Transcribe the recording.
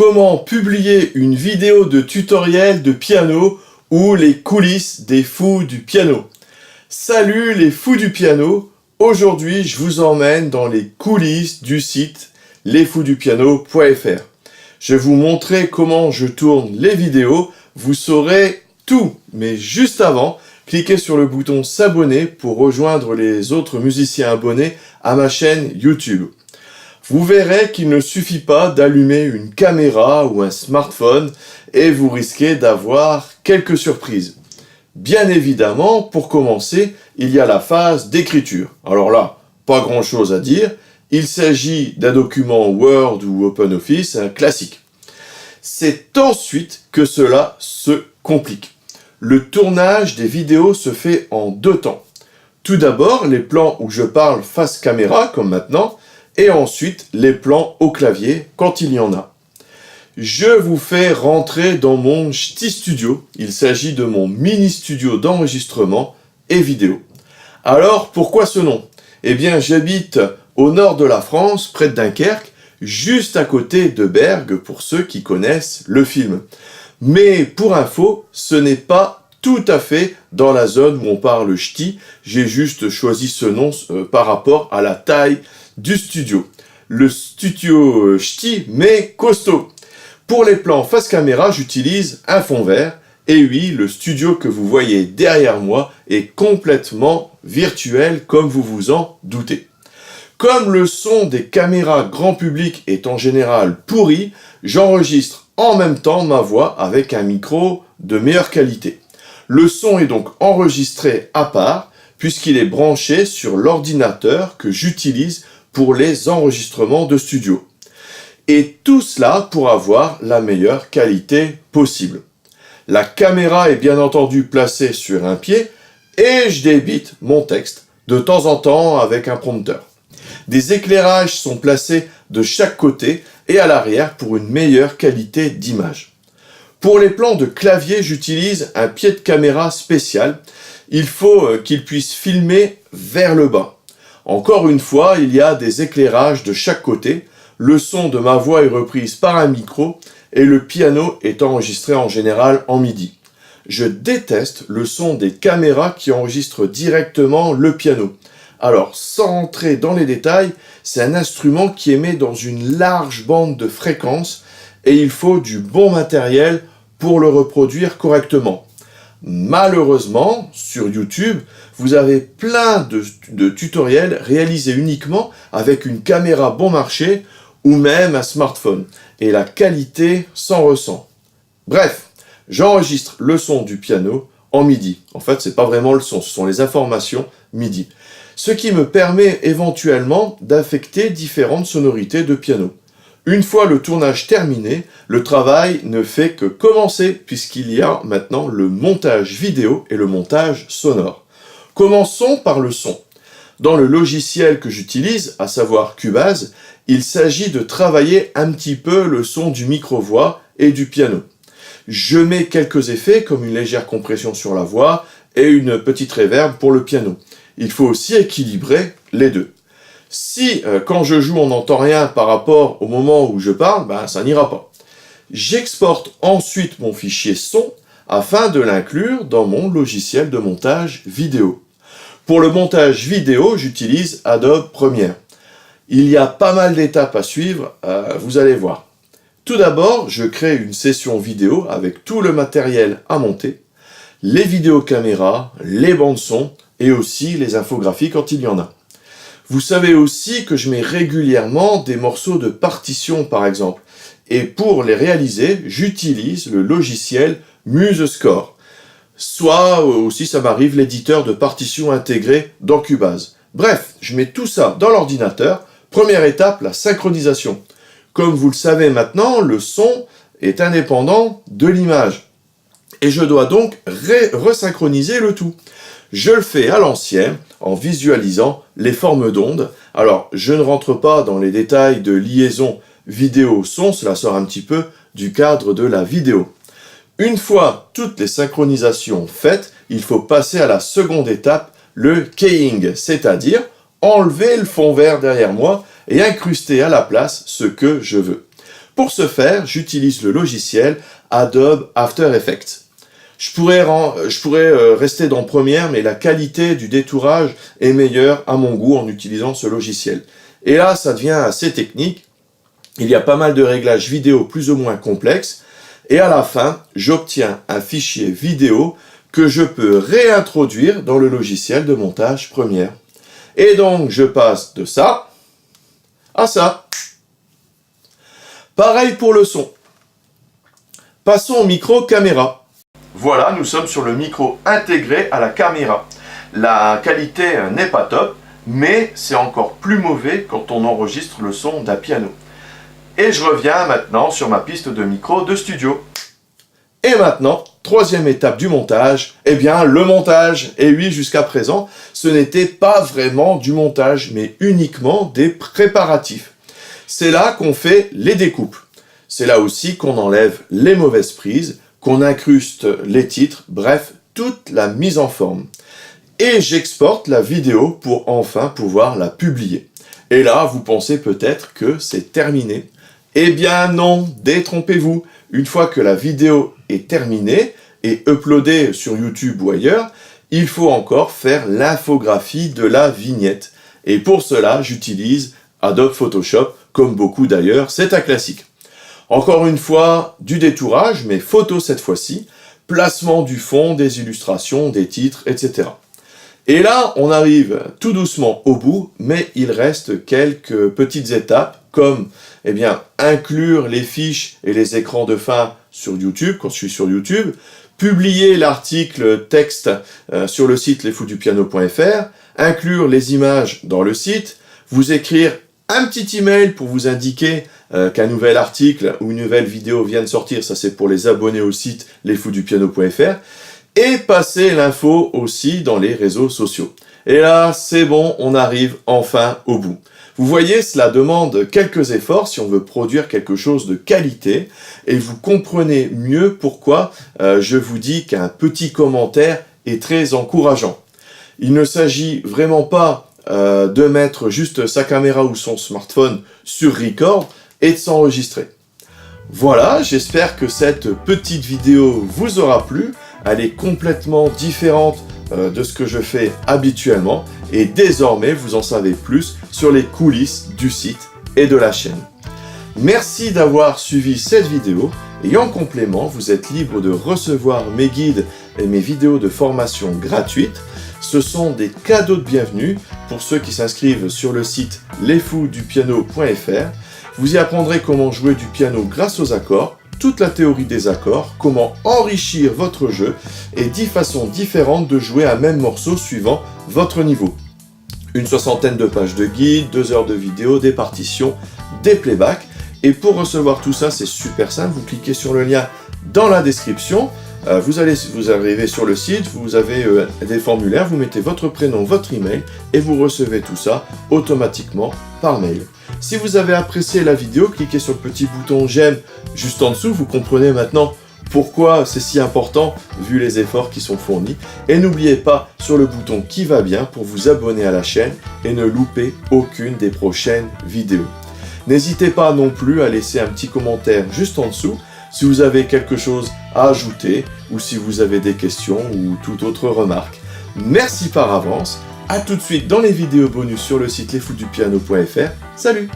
Comment publier une vidéo de tutoriel de piano ou les coulisses des fous du piano. Salut les fous du piano, aujourd'hui je vous emmène dans les coulisses du site lesfousdupiano.fr. Je vais vous montrer comment je tourne les vidéos, vous saurez tout. Mais juste avant, cliquez sur le bouton s'abonner pour rejoindre les autres musiciens abonnés à ma chaîne YouTube. Vous verrez qu'il ne suffit pas d'allumer une caméra ou un smartphone et vous risquez d'avoir quelques surprises. Bien évidemment, pour commencer, il y a la phase d'écriture. Alors là, pas grand chose à dire, il s'agit d'un document Word ou OpenOffice, un classique. C'est ensuite que cela se complique. Le tournage des vidéos se fait en deux temps. Tout d'abord, les plans où je parle face caméra, comme maintenant, et ensuite les plans au clavier quand il y en a. Je vous fais rentrer dans mon Ch'ti Studio, il s'agit de mon mini studio d'enregistrement et vidéo. Alors pourquoi ce nom? Eh bien j'habite au nord de la France, près de Dunkerque, juste à côté de Bergue pour ceux qui connaissent le film. Mais pour info, ce n'est pas tout à fait dans la zone où on parle ch'ti, j'ai juste choisi ce nom par rapport à la taille du studio. Le studio ch'ti, mais costaud. Pour les plans face caméra, j'utilise un fond vert. Et oui, le studio que vous voyez derrière moi est complètement virtuel, comme vous vous en doutez. Comme le son des caméras grand public est en général pourri, j'enregistre en même temps ma voix avec un micro de meilleure qualité. Le son est donc enregistré à part, puisqu'il est branché sur l'ordinateur que j'utilise pour les enregistrements de studio. Et tout cela pour avoir la meilleure qualité possible. La caméra est bien entendu placée sur un pied et je débite mon texte de temps en temps avec un prompteur. Des éclairages sont placés de chaque côté et à l'arrière pour une meilleure qualité d'image. Pour les plans de clavier, j'utilise un pied de caméra spécial. Il faut qu'il puisse filmer vers le bas. Encore une fois, il y a des éclairages de chaque côté. Le son de ma voix est reprise par un micro et le piano est enregistré en général en MIDI. Je déteste le son des caméras qui enregistrent directement le piano. Alors, sans entrer dans les détails, c'est un instrument qui émet dans une large bande de fréquences et il faut du bon matériel pour le reproduire correctement. Malheureusement, sur YouTube, vous avez plein de tutoriels réalisés uniquement avec une caméra bon marché ou même un smartphone. Et la qualité s'en ressent. Bref, j'enregistre le son du piano en MIDI. En fait, c'est pas vraiment le son, ce sont les informations MIDI. Ce qui me permet éventuellement d'affecter différentes sonorités de piano. Une fois le tournage terminé, le travail ne fait que commencer puisqu'il y a maintenant le montage vidéo et le montage sonore. Commençons par le son. Dans le logiciel que j'utilise, à savoir Cubase, il s'agit de travailler un petit peu le son du micro-voix et du piano. Je mets quelques effets comme une légère compression sur la voix et une petite reverb pour le piano. Il faut aussi équilibrer les deux. Si quand je joue on n'entend rien par rapport au moment où je parle, ça n'ira pas. J'exporte ensuite mon fichier son afin de l'inclure dans mon logiciel de montage vidéo. Pour le montage vidéo, j'utilise Adobe Premiere. Il y a pas mal d'étapes à suivre, vous allez voir. Tout d'abord, je crée une session vidéo avec tout le matériel à monter, les vidéos caméras, les bandes son et aussi les infographies quand il y en a. Vous savez aussi que je mets régulièrement des morceaux de partition par exemple. Et pour les réaliser, j'utilise le logiciel MuseScore. Soit aussi ça m'arrive l'éditeur de partition intégré dans Cubase. Bref, je mets tout ça dans l'ordinateur. Première étape, la synchronisation. Comme vous le savez maintenant, le son est indépendant de l'image. Et je dois donc resynchroniser le tout. Je le fais à l'ancienne, en visualisant les formes d'ondes. Alors, je ne rentre pas dans les détails de liaison vidéo-son, cela sort un petit peu du cadre de la vidéo. Une fois toutes les synchronisations faites, il faut passer à la seconde étape, le keying, c'est-à-dire enlever le fond vert derrière moi et incruster à la place ce que je veux. Pour ce faire, j'utilise le logiciel Adobe After Effects. Je pourrais rester dans Premiere, mais la qualité du détourage est meilleure à mon goût en utilisant ce logiciel. Et là, ça devient assez technique. Il y a pas mal de réglages vidéo plus ou moins complexes. Et à la fin, j'obtiens un fichier vidéo que je peux réintroduire dans le logiciel de montage Premiere. Et donc, je passe de ça à ça. Pareil pour le son. Passons au micro caméra. Voilà, nous sommes sur le micro intégré à la caméra. La qualité n'est pas top, mais c'est encore plus mauvais quand on enregistre le son d'un piano. Et je reviens maintenant sur ma piste de micro de studio. Et maintenant, troisième étape du montage, eh bien le montage. Et oui, jusqu'à présent, ce n'était pas vraiment du montage, mais uniquement des préparatifs. C'est là qu'on fait les découpes. C'est là aussi qu'on enlève les mauvaises prises, qu'on incruste les titres, bref, toute la mise en forme. Et j'exporte la vidéo pour enfin pouvoir la publier. Et là, vous pensez peut-être que c'est terminé. Eh bien non, détrompez-vous. Une fois que la vidéo est terminée et uploadée sur YouTube ou ailleurs, il faut encore faire l'infographie de la vignette. Et pour cela, j'utilise Adobe Photoshop, comme beaucoup d'ailleurs, c'est un classique. Encore une fois, du détourage, mais photo cette fois-ci, placement du fond, des illustrations, des titres, etc. Et là, on arrive tout doucement au bout, mais il reste quelques petites étapes, comme inclure les fiches et les écrans de fin sur YouTube, quand je suis sur YouTube, publier l'article texte sur le site lesfoudupiano.fr, inclure les images dans le site, vous écrire un petit email pour vous indiquer qu'un nouvel article ou une nouvelle vidéo vient de sortir, ça c'est pour les abonnés au site lesfoudupiano.fr, et passer l'info aussi dans les réseaux sociaux. Et là, c'est bon, on arrive enfin au bout. Vous voyez, cela demande quelques efforts si on veut produire quelque chose de qualité, et vous comprenez mieux pourquoi je vous dis qu'un petit commentaire est très encourageant. Il ne s'agit vraiment pas de mettre juste sa caméra ou son smartphone sur record et de s'enregistrer. Voilà, j'espère que cette petite vidéo vous aura plu. Elle est complètement différente de ce que je fais habituellement et désormais vous en savez plus sur les coulisses du site et de la chaîne. Merci d'avoir suivi cette vidéo et en complément, vous êtes libre de recevoir mes guides et mes vidéos de formation gratuites. Ce sont des cadeaux de bienvenue pour ceux qui s'inscrivent sur le site lesfoudupiano.fr. Vous y apprendrez comment jouer du piano grâce aux accords, toute la théorie des accords, comment enrichir votre jeu et 10 façons différentes de jouer un même morceau suivant votre niveau. Une soixantaine de pages de guide, 2 heures de vidéo, des partitions, des playbacks. Et pour recevoir tout ça, c'est super simple, vous cliquez sur le lien dans la description, vous arrivez sur le site, vous avez des formulaires, vous mettez votre prénom, votre email et vous recevez tout ça automatiquement par mail. Si vous avez apprécié la vidéo, cliquez sur le petit bouton j'aime juste en dessous, vous comprenez maintenant pourquoi c'est si important vu les efforts qui sont fournis. Et n'oubliez pas sur le bouton qui va bien pour vous abonner à la chaîne et ne louper aucune des prochaines vidéos. N'hésitez pas non plus à laisser un petit commentaire juste en dessous si vous avez quelque chose à ajouter ou si vous avez des questions ou toute autre remarque. Merci par avance, à tout de suite dans les vidéos bonus sur le site lesfoudupiano.fr. Salut!